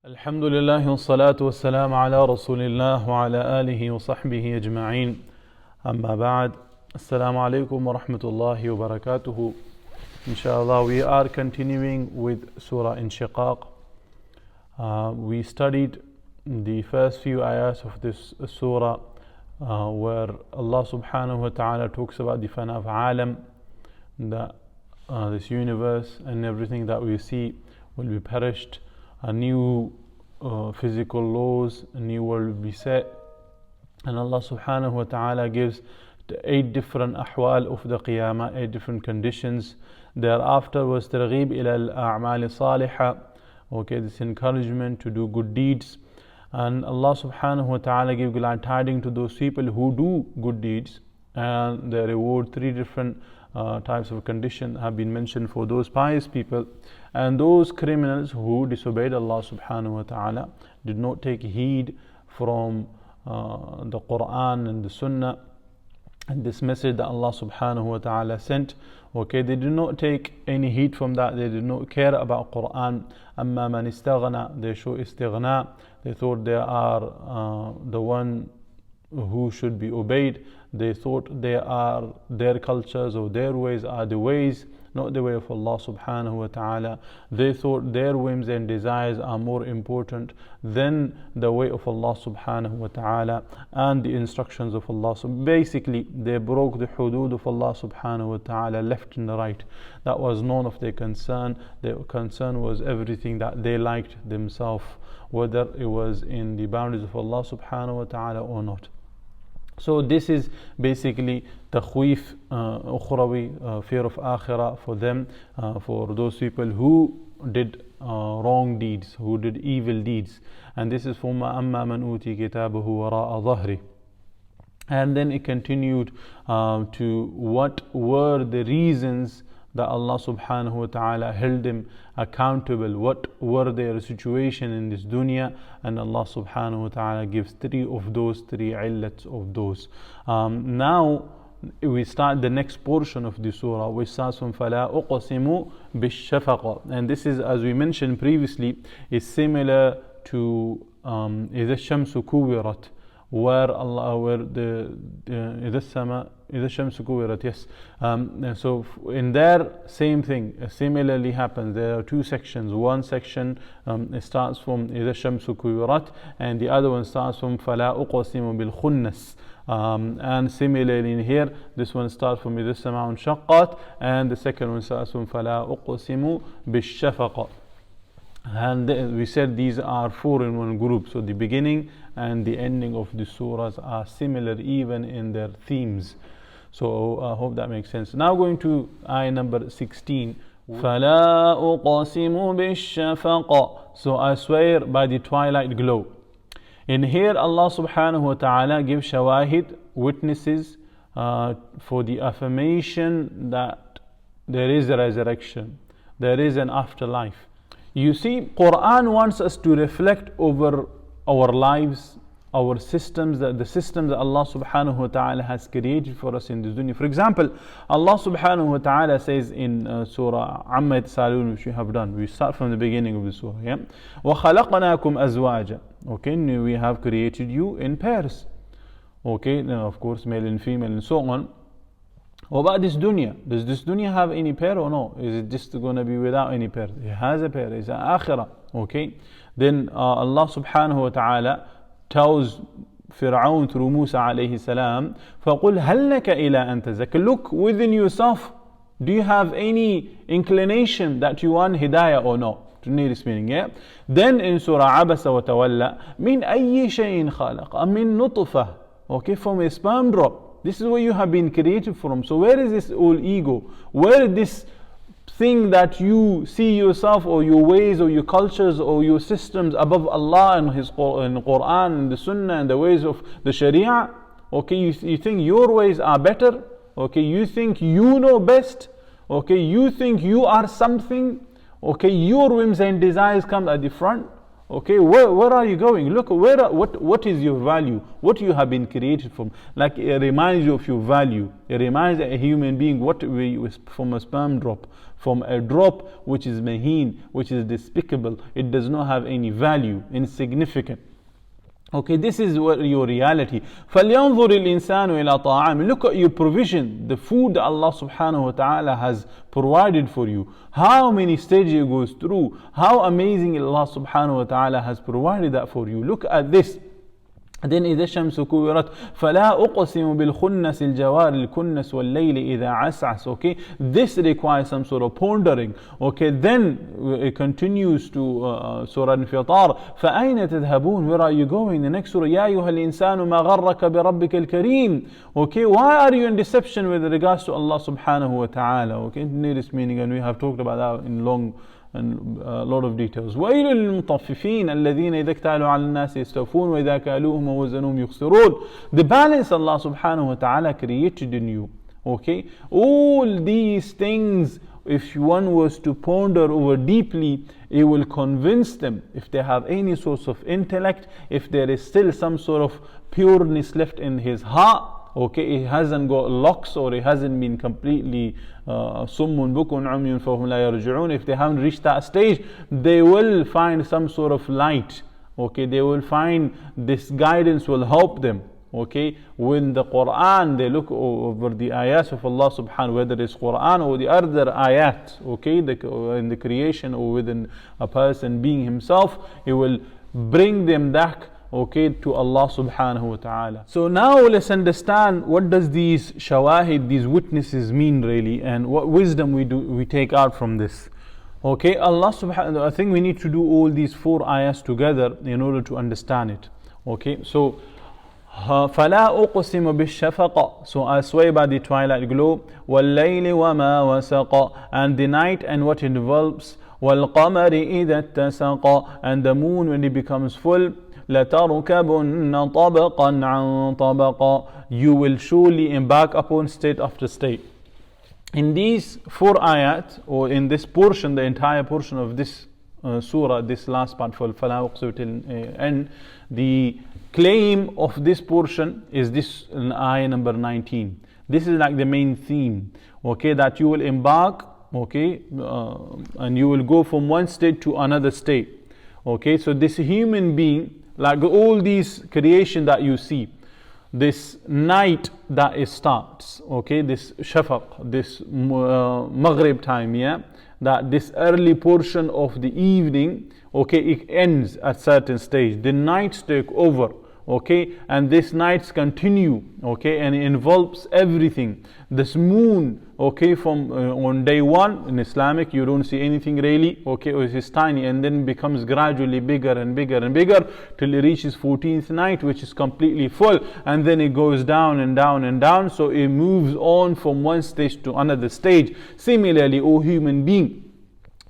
الحمد لله والصلاة والسلام على رسول الله وعلى آله وصحبه أجمعين أما بعد السلام عليكم ورحمة الله وبركاته. Inshallah, we are continuing with Surah Inshiqaaq. We studied the first few ayahs of this surah where Allah subhanahu wa ta'ala talks about the fana of alam, that this universe and everything that we see will be perished. A new physical laws, a new world will be set, and Allah subhanahu wa ta'ala gives the 8 different ahwal of the qiyamah, 8 different conditions. Thereafter was targheeb ila al-a'mal salihah, okay, this encouragement to do good deeds, and Allah subhanahu wa ta'ala gave glad tidings to those people who do good deeds, and the reward. 3 different types of condition have been mentioned for those pious people. And those criminals who disobeyed Allah subhanahu wa ta'ala, did not take heed from the Quran and the Sunnah and this message that Allah subhanahu wa ta'ala sent. Okay, they did not take any heed from that, they did not care about Quran. Amma man istaghna, they show istighna, they thought they are the one who should be obeyed. They thought their cultures or their ways are the ways, not the way of Allah subhanahu wa ta'ala. They thought their whims and desires are more important than the way of Allah subhanahu wa ta'ala and the instructions of Allah. So basically they broke the hudud of Allah subhanahu wa ta'ala left and right. That was none of their concern. Their concern was everything that they liked themselves, whether it was in the boundaries of Allah subhanahu wa ta'ala or not. So this is basically takhweef ukhrawi, fear of akhirah for them, for those people who did wrong deeds, who did evil deeds. And this is from Amma man uti kitabahu wara'a dhahri. And then it continued to what were the reasons that Allah subhanahu wa ta'ala held them accountable, what were their situation in this dunya, and Allah subhanahu wa ta'ala gives 3 of those, 3 illats of those. Now we start the next portion of the surah, which starts from فَلَا أُقْسِمُ بِالشَّفَقِ, and this is, as we mentioned previously, is similar to إِذَا الشَّمْسُ كُوِّرَتْ, where the Shamsu Kuwirat, yes. So in there, same thing similarly happens. There are 2 sections. One section it starts from إِذَا الشَّمْسُ كُوِّرَتْ, and the other one starts from فَلَا أُقْسِمُ بِالْخُنَّسِ. And similarly in here, this one starts from إِذَا السَّمَاءُ انشَقَّتْ, and the second one starts from فَلَا أُقْسِمُ بِالشَّفَقِ. And we said these are 4 in one group. So the beginning and the ending of the surahs are similar even in their themes. So I hope that makes sense. Now going to ayah number 16. فَلَا أُقْسِمُ بِالشَّفَقِ. So I swear by the twilight glow. In here Allah subhanahu wa ta'ala gives shawahid, witnesses for the affirmation that there is a resurrection, there is an afterlife. You see, Quran wants us to reflect over our lives, our systems, the systems that Allah subhanahu wa ta'ala has created for us in this dunya. For example, Allah subhanahu wa ta'ala says in Surah Amma, which we have done. We start from the beginning of the surah. Yeah? وَخَلَقْنَاكُمْ أَزْوَاجًا. Okay, we have created you in pairs. Okay, now of course male and female and so on. What about this dunya? Does this dunya have any pair or no? Is it just going to be without any pair? It has a pair. It's an akhirah. Okay. Then Allah subhanahu wa ta'ala tells Fir'aun through Musa alayhi salam, فَقُلْ هَلْ لَكَ إِلَىٰ أَن تَزَكَّىٰ. Look within yourself. Do you have any inclination that you want hidayah or no? To need this meaning, yeah? Then in Surah Abasa wa Tawalla, مِنْ أَيِّ شَيْءٍ خَلَقَ مِنْ نُطْفَةٍ. Okay, from a sperm drop. This is where you have been created from. So where is this old ego? Where is this thing that you see yourself or your ways or your cultures or your systems above Allah and His Quran and the Sunnah and the ways of the Sharia? Okay, you think your ways are better? Okay, you think you know best? Okay, you think you are something? Okay, your whims and desires come at the front? Okay, where are you going? Look, what is your value? What you have been created from? Like, it reminds you of your value. It reminds a human being what we was from a sperm drop, from a drop which is maheen, which is despicable. It does not have any value, insignificant. Okay, this is what your reality. فَلْيَنْظُرِ الْإِنسَانُ إِلَىٰ طَعَامٍ. Look at your provision, the food that Allah subhanahu wa ta'ala has provided for you. How many stages it goes through. How amazing Allah subhanahu wa ta'ala has provided that for you. Look at this. Then إذا الشمس كورت فلا أقسم بالخنس الجوار الكنس والليل إذا عسعس. Okay, this requires some sort of pondering. Okay, then it continues to Surah Al-Infitar. فأين تذهبون? Where are you going? The next surah, يا أيها الإنسان ما غرك بربك الكريم. Okay, why are you in deception with regards to Allah subhanahu wa ta'ala? Okay, nearest meaning, and we have talked about that in long and a lot of details. وَيْلٌ لِلْمُطَفِّفِينَ الَّذِينَ إِذَا اكْتَالُوا عَلَى النَّاسِ يَسْتَوْفُونَ وَإِذَا كَالُوهُمْ وَوَزَنُوهُمْ يُخْسِرُونَ. The balance Allah subhanahu wa ta'ala created in you. Okay, all these things, if one was to ponder over deeply, it will convince them, if they have any source of intellect, if there is still some sort of pureness left in his heart. Okay, it hasn't got locks, or it hasn't been completely summun bukun umyun fahum la yarji'un. If they haven't reached that stage, they will find some sort of light. Okay, they will find this guidance will help them. Okay, when the Quran, they look over the ayahs of Allah subhanahu, whether it's Quran or the other ayat, okay, in the creation or within a person being himself, it will bring them back, okay, to Allah subhanahu wa ta'ala. So now let's understand what does these shawahid, these witnesses mean really, and what wisdom we take out from this. Okay, Allah subhanahu, I think we need to do all these 4 ayahs together in order to understand it. Okay, so فَلَا أُقْسِمُ بِالشَّفَقِ. So I swear by the twilight glow, وَاللَّيْلِ وَمَا وَسَقَ, and the night and what it involves, وَالْقَمَرِ إِذَا اتَّسَقَ, and the moon when it becomes full, لَتَرْكَبُنَّ طَبَقًا عَنْ طَبَقًا. You will surely embark upon state after state. In these 4 ayat, or in this portion, the entire portion of this surah, this last part for فَلَا أُقْسِمُ till end, the claim of this portion is this in ayah number 19. This is like the main theme, okay, that you will embark, okay, and you will go from one state to another state. Okay, so this human being, like all these creation that you see, this night that it starts, okay, this shafaq, this maghrib time, yeah, that this early portion of the evening, okay, it ends at certain stage. The nights take over, okay, and these nights continue, okay, and it involves everything. This moon, okay, from on day 1 in Islamic, you don't see anything really, okay, it is tiny, and then becomes gradually bigger and bigger and bigger till it reaches 14th night, which is completely full, and then it goes down and down and down. So it moves on from one stage to another stage. Similarly, O human being,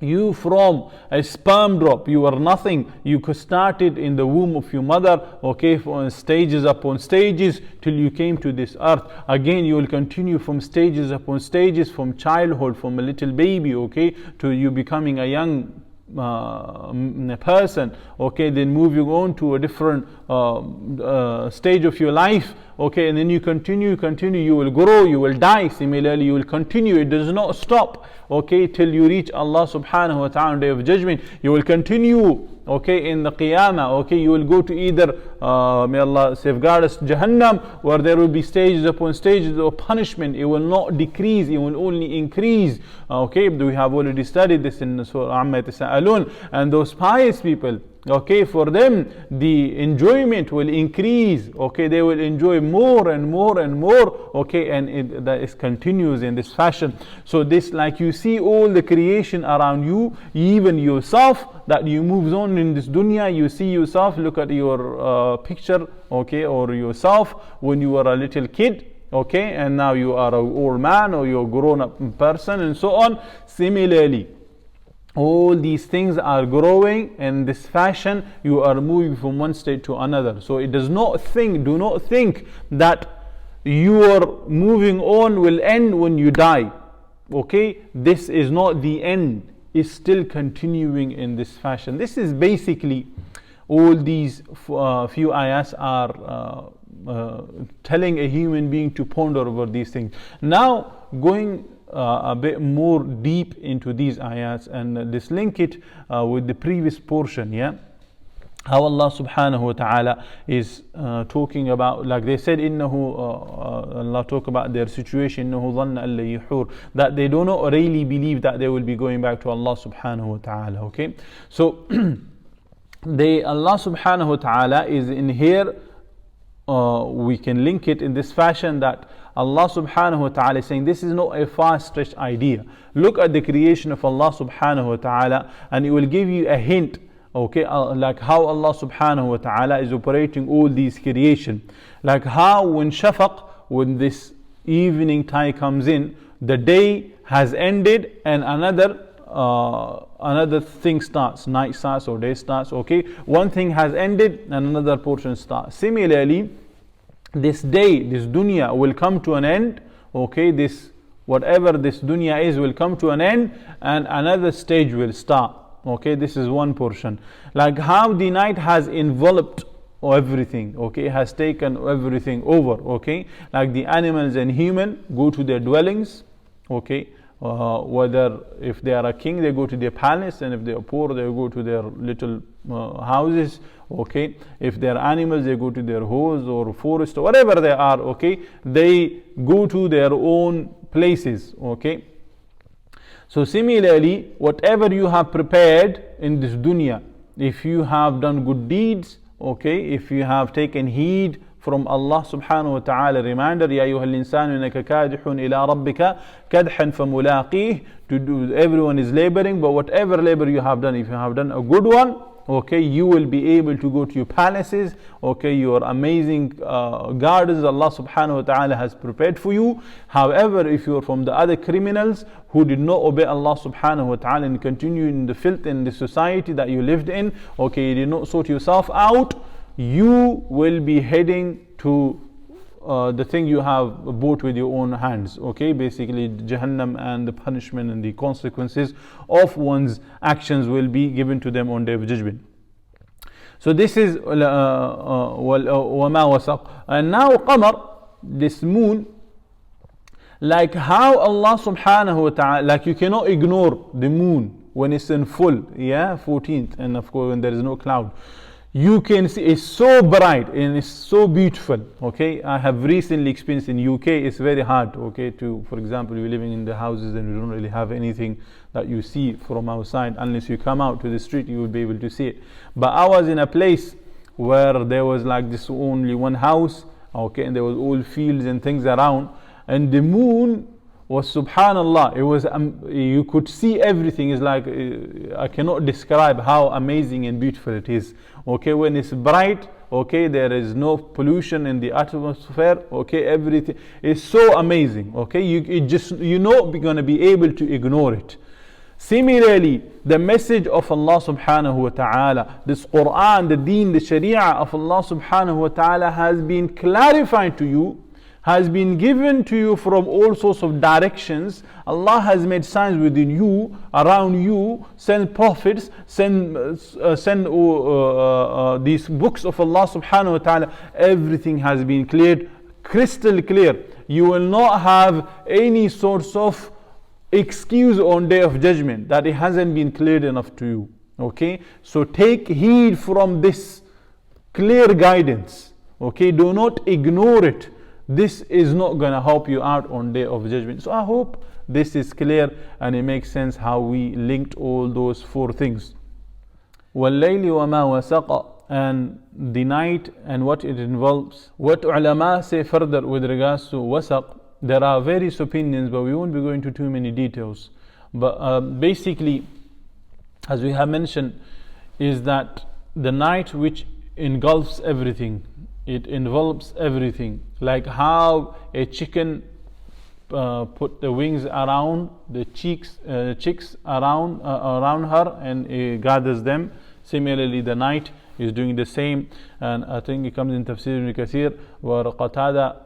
you from a sperm drop, you are nothing. You started in the womb of your mother, okay, for stages upon stages till you came to this earth. Again, you will continue from stages upon stages, from childhood, from a little baby, okay, to you becoming a young person, okay, then moving on to a different stage of your life, okay, and then you continue, you will grow, you will die. Similarly, you will continue, it does not stop, okay, till you reach Allah subhanahu wa ta'ala on Day of Judgment. You will continue, okay, in the Qiyamah, okay, you will go to either, may Allah safeguard us, Jahannam, where there will be stages upon stages of punishment. It will not decrease, it will only increase, okay. We have already studied this in Surah Amma yatasaalun. And those pious people, okay, for them the enjoyment will increase, okay, they will enjoy more and more and more, okay, and that is continues in this fashion. So this, like you see all the creation around you, even yourself, that you moves on in this dunya, you see yourself, look at your picture, okay, or yourself when you were a little kid, okay, and now you are an old man or you're a grown up person and so on. Similarly, all these things are growing in this fashion. You are moving from one state to another. So it does not think, do not think that your moving on will end when you die. Okay, this is not the end. It's still continuing in this fashion. This is basically all these few ayahs are telling a human being to ponder over these things. Now going a bit more deep into these ayahs, and let's link it with the previous portion, yeah, how Allah subhanahu wa ta'ala is talking about, like they said, Allah talk about their situation, that they do not really believe that they will be going back to Allah subhanahu wa ta'ala. Okay, so Allah subhanahu wa ta'ala is in here, we can link it in this fashion, that Allah subhanahu wa ta'ala is saying this is not a far-stretched idea. Look at the creation of Allah subhanahu wa ta'ala, and it will give you a hint, okay, like how Allah subhanahu wa ta'ala is operating all these creation. Like how when when this evening time comes in, the day has ended and another thing starts, night starts or day starts, okay. One thing has ended and another portion starts. Similarly, this day, this dunya will come to an end, okay, this whatever this dunya is will come to an end and another stage will start, okay. This is one portion. Like how the night has enveloped everything, okay, it has taken everything over, okay. Like the animals and human go to their dwellings, okay. Whether if they are a king, they go to their palace, and if they are poor, they go to their little houses, okay. If they are animals, they go to their holes or forest or whatever they are, okay. They go to their own places, okay. So similarly, whatever you have prepared in this dunya, if you have done good deeds, okay, if you have taken heed from Allah subhanahu wa ta'ala, reminder, Ya ayyuhal insanu innaka kadihun ila rabbika kadhan famulaqih, to do, everyone is laboring, but whatever labor you have done, if you have done a good one, okay, you will be able to go to your palaces, okay, your amazing gardens Allah subhanahu wa ta'ala has prepared for you. However, if you are from the other criminals who did not obey Allah subhanahu wa ta'ala and continue in the filth in the society that you lived in, okay, you did not sort yourself out, you will be heading to the thing you have bought with your own hands, okay, basically Jahannam, and the punishment and the consequences of one's actions will be given to them on Day of Judgment. So this is وَمَا وَسَقْ. And now Qamar, this moon, like how Allah subhanahu wa ta'ala, like you cannot ignore the moon when it's in full, yeah, 14th, and of course when there is no cloud. You can see it's so bright and it's so beautiful, okay. I have recently experienced in UK, it's very hard, okay, to, for example, we're living in the houses and we don't really have anything that you see from outside. Unless you come out to the street, you will be able to see it. But I was in a place where there was like this only one house, okay, and there was all fields and things around, and the moon was, subhanallah, it was, you could see everything. It's like, I cannot describe how amazing and beautiful it is, okay. When it's bright, okay, there is no pollution in the atmosphere, okay, everything is so amazing, okay. You're not going to be able to ignore it. Similarly, the message of Allah subhanahu wa ta'ala, this Quran, the deen, the sharia of Allah subhanahu wa ta'ala has been clarified to you, has been given to you from all sorts of directions. Allah has made signs within you, around you, send prophets, send these books of Allah subhanahu wa ta'ala. Everything has been cleared, crystal clear. You will not have any sorts of excuse on Day of Judgment that it hasn't been cleared enough to you, okay. So take heed from this clear guidance, okay. Do not ignore it. This is not going to help you out on Day of Judgment. So I hope this is clear and it makes sense how we linked all those four things. وَاللَّيْلِ وَمَا وَسَقَ, and the night and what it involves. What ulama say further with regards to wasaq, there are various opinions, but we won't be going into too many details. But basically, as we have mentioned, is that the night which engulfs everything, it envelops everything. Like how a chicken put the wings around the chicks around her and it gathers them. Similarly, the night is doing the same, and I think it comes in Tafseer ibn Kathir, where Qatada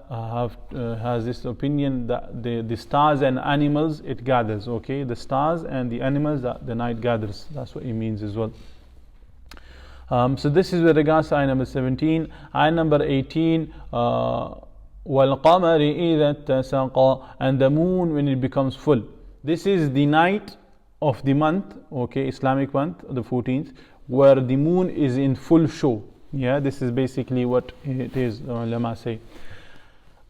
has this opinion that the stars and animals it gathers, okay, the stars and the animals that the night gathers. That's what it means as well. So this is with regards to ayah number 17. Ayah number 18, وَالْقَمَرِ إِذَا اتَّسَقَ, and the moon when it becomes full. This is the night of the month, okay, Islamic month, the 14th, where the moon is in full show. Yeah, this is basically what it is, ulama say.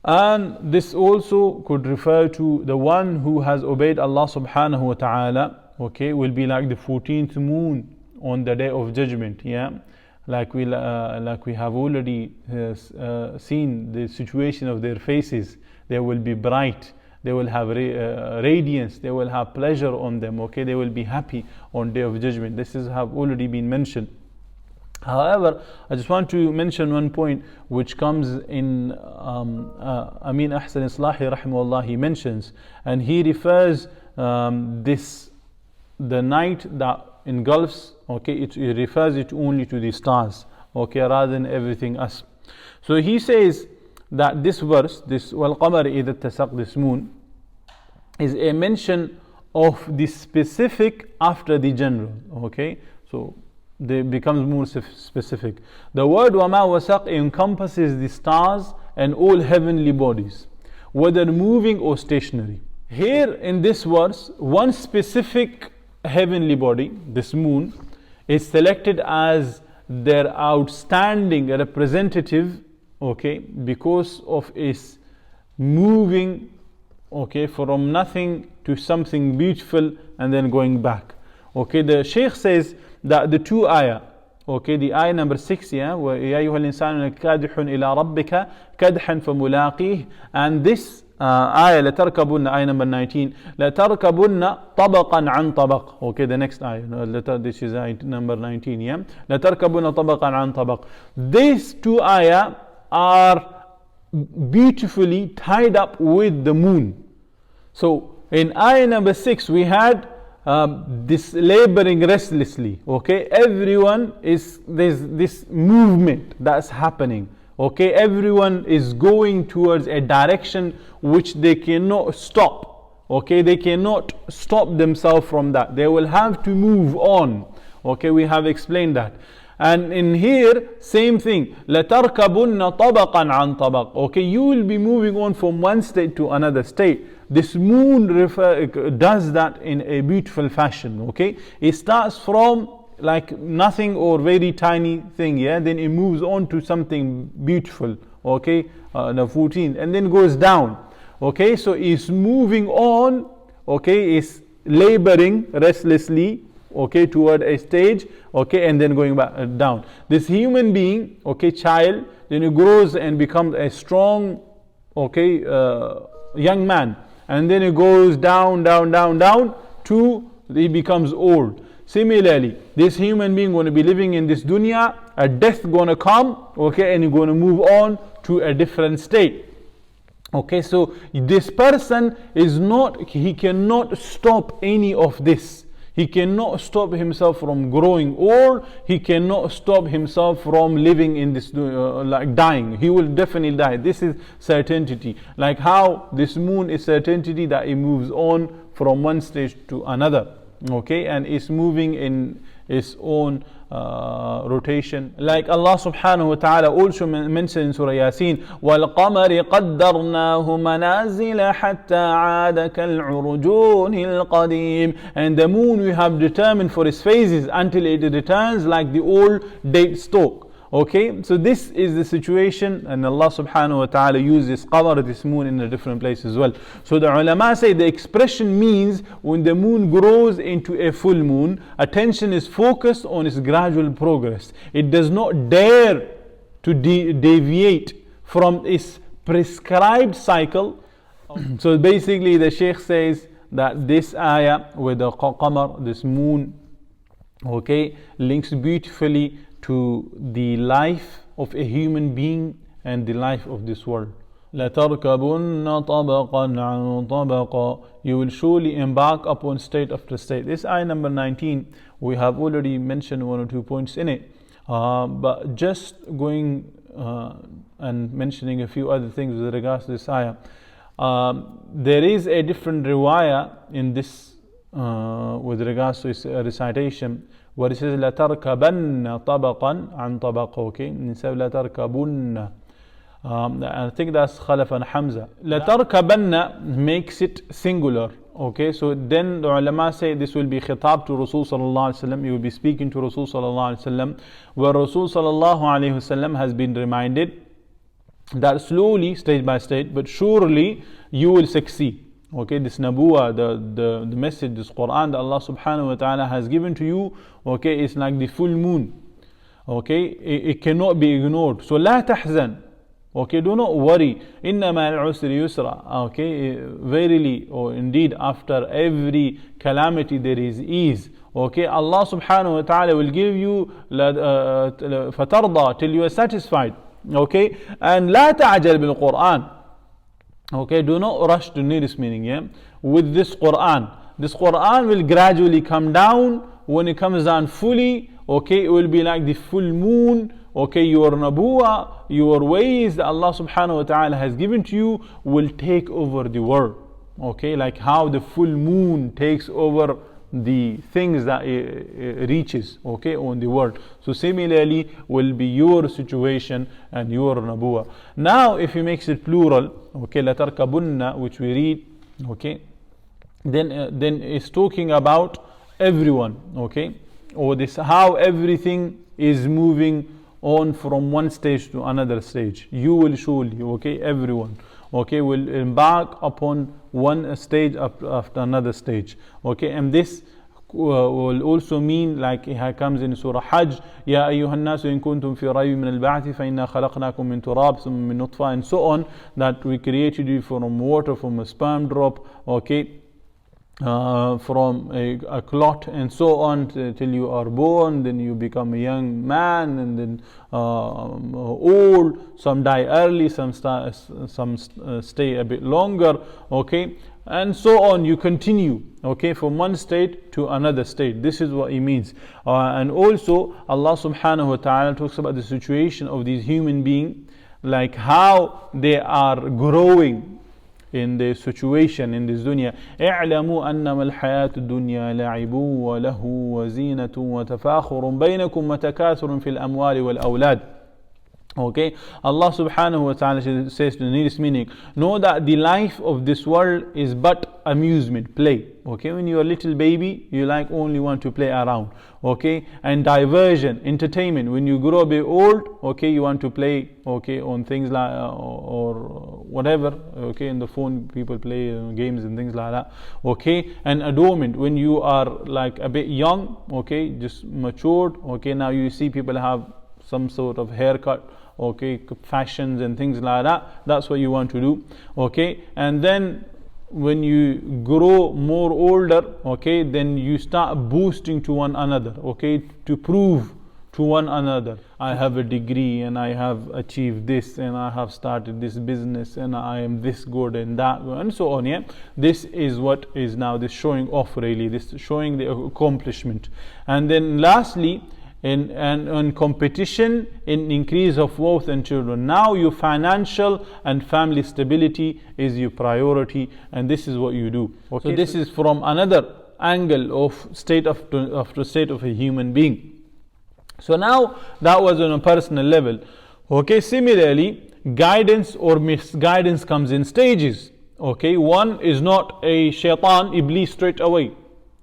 And this also could refer to the one who has obeyed Allah subhanahu wa ta'ala, okay, will be like the 14th moon on the day of judgment. Yeah, like we have already seen the situation of their faces. They will be bright, they will have radiance, they will have pleasure on them, okay, they will be happy on day of judgment. This is have already been mentioned. However, I just want to mention one point which comes in Amin Ahsan Islahi rahimahullah, he mentions, and he refers the night that engulfs, okay, it refers it only to the stars, okay, rather than everything else. So he says that this verse, this وَالْقَمَرِ إِذَا اتَّسَقَ, this moon, is a mention of the specific after the general, okay, so it becomes more specific. The word وَمَا وَسَقْ encompasses the stars and all heavenly bodies, whether moving or stationary. Here in this verse, one specific heavenly body, this moon, is selected as their outstanding representative, okay, because of its moving, okay, from nothing to something beautiful and then going back. Okay, the Shaykh says that the two ayah, okay, the ayah number 6, yeah, وَيَا أَيُّهَا الْإِنسَانُ كَادِحٌ إِلَىٰ رَبِّكَ كَدْحًا فَمُلَاقِيهِ, and this ayah لَتَرْكَبُنَّ, ayah number 19, لَتَرْكَبُنَّ طَبَقًا عَنْ طَبَقٍ, okay, the next ayah, this is ayah number 19, yeah, لَتَرْكَبُنَّ طَبَقًا عَنْ طَبَقٍ. These two ayah are beautifully tied up with the moon. So in ayah number 6 we had this laboring restlessly, okay, everyone is, there's this movement that's happening, okay, everyone is going towards a direction which they cannot stop, okay, they cannot stop themselves from that, they will have to move on, okay, we have explained that. And in here, same thing, لَتَرْكَبُنَّ طَبَقًا عَنْ طَبَقٍ, okay, you will be moving on from one state to another state. This moon does that in a beautiful fashion, okay. It starts from like nothing or very tiny thing, yeah, then it moves on to something beautiful, okay, the 14, and then goes down, okay. So it's moving on, okay, it's laboring restlessly, okay, toward a stage, okay, and then going back down. This human being, okay, child, then it grows and becomes a strong, okay, young man, and then it goes down to he becomes old. Similarly, this human being going to be living in this dunya, a death going to come, okay, and he's going to move on to a different state. Okay, so this person is not, he cannot stop any of this. He cannot stop himself from growing old. He cannot stop himself from living in this, like dying. He will definitely die. This is certainty. Like how this moon is certainty that it moves on from one stage to another. Okay, and it's moving in its own rotation. Like Allah subhanahu wa ta'ala also mentioned in Surah Yasin, وَالْقَمَرِ قَدَّرْنَاهُ مَنَازِلَ حَتَّى عَادَ كَالْعُرْجُونِ الْقَدِيمِ, and the moon we have determined for its phases until it returns like the old date stalk. Okay, so this is the situation, and Allah subhanahu wa ta'ala uses qamar, this moon, in a different place as well. So the ulama say the expression means when the moon grows into a full moon, attention is focused on its gradual progress. It does not dare to deviate from its prescribed cycle. So basically the Shaykh says that this ayah with the qamar, this moon, okay, links beautifully to the life of a human being and the life of this world. لَتَرْكَبُنَّ طَبَقًا عَنْ طَبَقًا, you will surely embark upon state after state. This ayah number 19, we have already mentioned one or two points in it, but just going and mentioning a few other things with regards to this ayah. There is a different riwayah in this with regards to its recitation, where it says لَتَرْكَبَنَّ طَبَقًا عَنْ طَبَقٍ, okay, instead of لَتَرْكَبُنَّ. I think that's Khalaf and Hamza. لَتَرْكَبَنَّ makes it singular. Okay, so then the ulama say this will be khitab to Rasul sallallahu alaihi wasallam. You will be speaking to Rasul sallallahu alaihi wasallam, where Rasul sallallahu alaihi wasallam has been reminded that slowly, stage by stage, but surely you will succeed. Okay, this nabuwa, the message, this Quran that Allah subhanahu wa ta'ala has given to you, okay, is like the full moon. Okay, it cannot be ignored. So la tahzan. Okay, do not worry. Innama al-usri yusra. Okay, verily or indeed after every calamity there is ease. Okay, Allah subhanahu wa ta'ala will give you fatarda till you are satisfied. Okay, and la ta'jal bil Quran. Okay, do not rush to nearest meaning. Yeah, with this Quran will gradually come down. When it comes down fully, okay, it will be like the full moon. Okay, your nabuwa, your ways that Allah subhanahu wa ta'ala has given to you will take over the world. Okay, like how the full moon takes over the things that it reaches, okay, on the world. So similarly will be your situation and your nabuwa. Now if he makes it plural, okay, latarkabunna, which we read, okay, then it's talking about everyone, okay, or this how everything is moving on from one stage to another stage. You will surely, okay, everyone, okay, will embark upon one stage after another stage. Okay, and this will also mean, like it comes in Surah Hajj, Ya ayyuhan nasu in kuntum fi raybi min al-ba'thi fa inna khalaqnakum min turab thumma min nutfa, and so on, that we created you from water, from a sperm drop, okay, from a clot and so on till you are born, then you become a young man, and then old, some die early, some stay a bit longer, okay, and so on. You continue, okay, from one state to another state. This is what he means. And also Allah subhanahu wa ta'ala talks about the situation of these human beings, like how they are growing in the situation in this dunya. اعلموا أنما الحياة الدنيا لعب وله وزينة وتفاخر بينكم وتكاثر في الأموال والأولاد. Okay, Allah subhanahu wa ta'ala says to the nearest meaning, know that the life of this world is but amusement, play. Okay, when you are a little baby, you like only want to play around. Okay, and diversion, entertainment. When you grow a bit old, okay, you want to play, okay, on things like or whatever. Okay, in the phone people play games and things like that. Okay, and adornment. When you are like a bit young, okay, just matured. Okay, now you see people have some sort of haircut, okay, fashions and things like that. That's what you want to do. Okay, and then when you grow more older, okay, then you start boosting to one another, okay, to prove to one another, I have a degree and I have achieved this and I have started this business and I am this good and that and so on. Yeah, this is what is now this showing off, really, this showing the accomplishment. And then lastly, in competition, in increase of wealth and children. Now your financial and family stability is your priority, and this is what you do. Okay, so this is from another angle of state of a human being. So now that was on a personal level. Okay, similarly, guidance or misguidance comes in stages. Okay, one is not a shaitan, iblis straight away.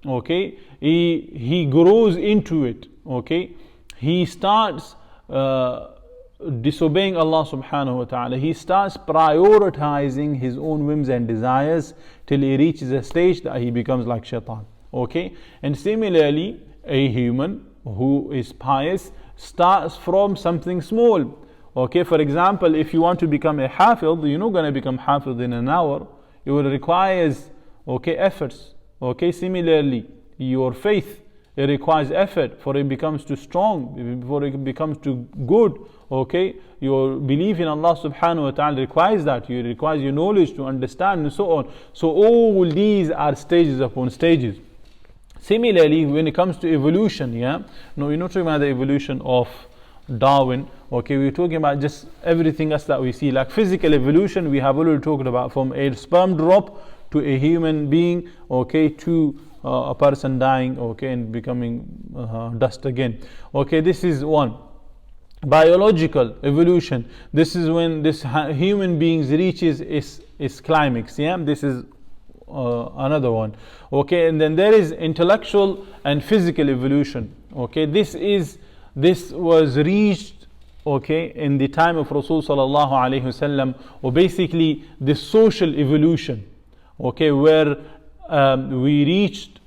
Okay, he grows into it. Okay, he starts disobeying Allah subhanahu wa ta'ala. He starts prioritizing his own whims and desires till he reaches a stage that he becomes like shaitan. Okay, and similarly, a human who is pious starts from something small. Okay, for example, if you want to become a hafiz, you're not going to become hafiz in an hour. It will require, okay, efforts. Okay, similarly, your faith, it requires effort for it becomes too strong, before it becomes too good. Okay, your belief in Allah subhanahu wa ta'ala requires that. It requires your knowledge to understand and so on. So all these are stages upon stages. Similarly, when it comes to evolution, yeah, no, we're not talking about the evolution of Darwin. Okay, we're talking about just everything else that we see, like physical evolution. We have already talked about, from a sperm drop to a human being, okay, to a person dying, okay, and becoming dust again. Okay, this is one. Biological evolution, this is when this human beings reaches its climax. Yeah, this is another one. Okay, and then there is intellectual and physical evolution. Okay, this was reached, okay, in the time of Rasul sallallahu alaihi wasallam, or basically the social evolution, okay, where we reached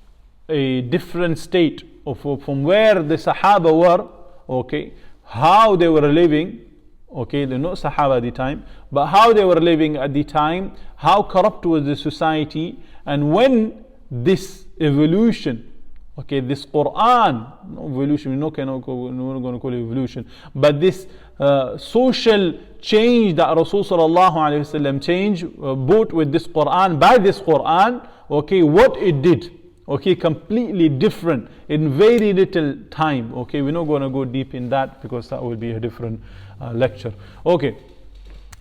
a different state of from where the Sahaba were, okay, how they were living, okay, they're not Sahaba at the time, but how they were living at the time, how corrupt was the society, and when this evolution, okay, this Quran, evolution, we're not going to call it evolution, but this social change that Rasul sallallahu alaihi wasallam changed, both with this Quran, by this Quran, okay, what it did, okay, completely different in very little time. Okay, we're not going to go deep in that because that will be a different lecture. Okay,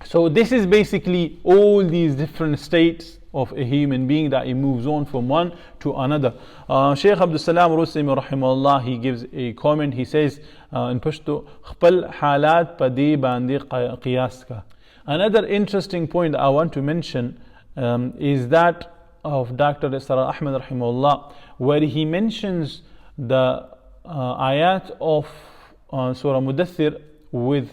so this is basically all these different states of a human being that he moves on from one to another. Shaykh Abdul Rustami rahimahullah, he gives a comment. He says in Pashto, khpal halat padi bandi qiyas ka. Another interesting point I want to mention is that of Dr. Israr Ahmad rahimahullah, where he mentions the ayat of Surah Mudaththir with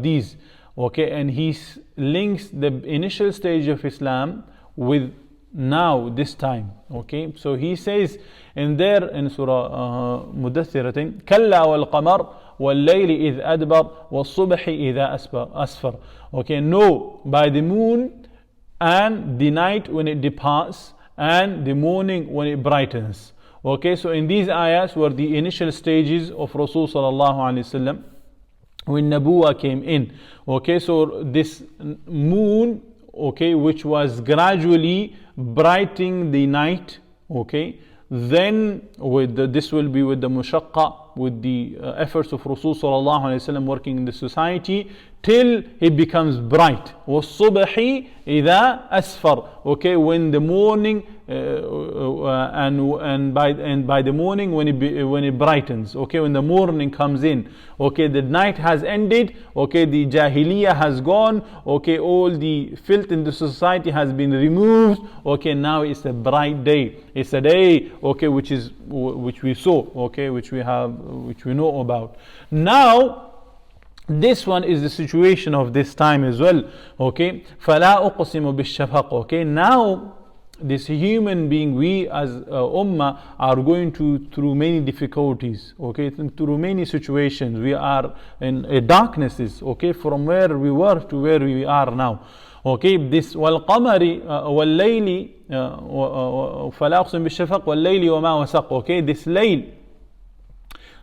these, okay, and he links the initial stage of Islam with now, this time. Okay, so he says in there in Surah Mudaththir, Kalla wal qamar wal layli idh adbar wal subhi idha asfar. Okay, no, by the moon and the night when it departs and the morning when it brightens. Okay, so in these ayahs were the initial stages of Rasul sallallahu alaihi wasallam when Nabuwa came in. Okay, so this moon, okay, which was gradually brightening the night, okay, then this will be with the mushaqqa, with the efforts of Rasul sallallahu alaihi wasallam working in the society, till it becomes bright. وَالصُّبْحِ إِذَا أَسْفَرَ. Okay, when the morning and by the morning when it brightens. Okay, when the morning comes in. Okay, the night has ended. Okay, the jahiliyyah has gone. Okay, all the filth in the society has been removed. Okay, now it's a bright day. It's a day, okay, which we saw. Okay, which we know about. Now, this one is the situation of this time as well. Okay, فَلَا أُقْسِمُ بِالشَّفَقِ. Okay, now this human being, we as Ummah are going through many difficulties. Okay, through many situations. We are in darknesses. Okay, from where we were to where we are now. Okay, this وَالْقَمَرِ وَاللَّيْلِ فَلَا أُقْسِمُ بِالشَّفَقِ وَاللَّيْلِ وَمَا وَسَقَ. Okay, this layl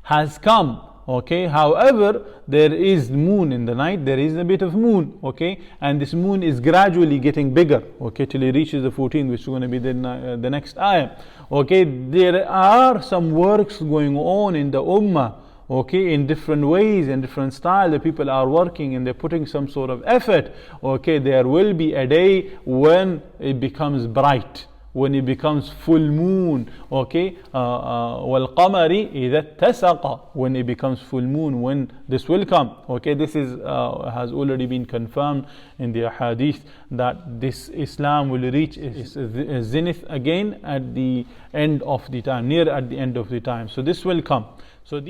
has come. Okay, however, there is moon in the night, there is a bit of moon, okay, and this moon is gradually getting bigger, okay, till it reaches the 14, which is going to be the next ayah. Okay, there are some works going on in the ummah, okay, in different ways, in different style. The people are working and they're putting some sort of effort. Okay, there will be a day when it becomes bright, when it becomes full moon. Okay, وَالْقَمَرِ إِذَا اتَّسَقَ. When it becomes full moon, when this will come. Okay, this is has already been confirmed in the hadith that this Islam will reach its zenith again at the end of the time, near at the end of the time. So this will come. So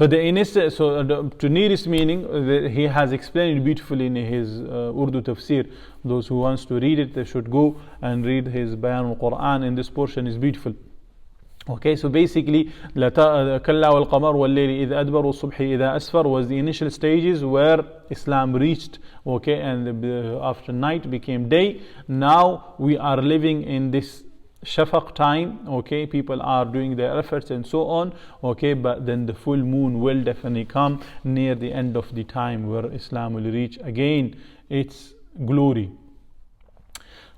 to nearest meaning, he has explained it beautifully in his Urdu Tafseer. Those who wants to read it, they should go and read his Bayan al-Quran, and this portion is beautiful. Okay, so basically, كَلَّا وَالْقَمَرُ وَاللَّيْلِ إِذْ أَدْبَرُ وَالصُّبْحِ إِذَا أَسْفَرَ was the initial stages where Islam reached, okay, and after night became day. Now we are living in this Shafaq time, okay, people are doing their efforts and so on, okay, but then the full moon will definitely come near the end of the time where Islam will reach again its glory.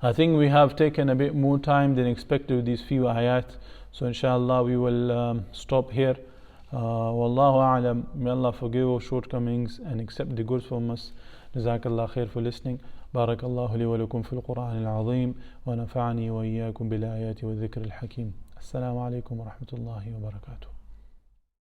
I think we have taken a bit more time than expected with these few ayat, so inshallah we will stop here. Wallahu a'lam. May Allah forgive our shortcomings and accept the goods from us. Jazakallah khair for listening. بارك الله لي ولكم في القرآن العظيم ونفعني وإياكم بالآيات والذكر الحكيم. Assalamu alaikum wa rahmatullahi wa barakatuh.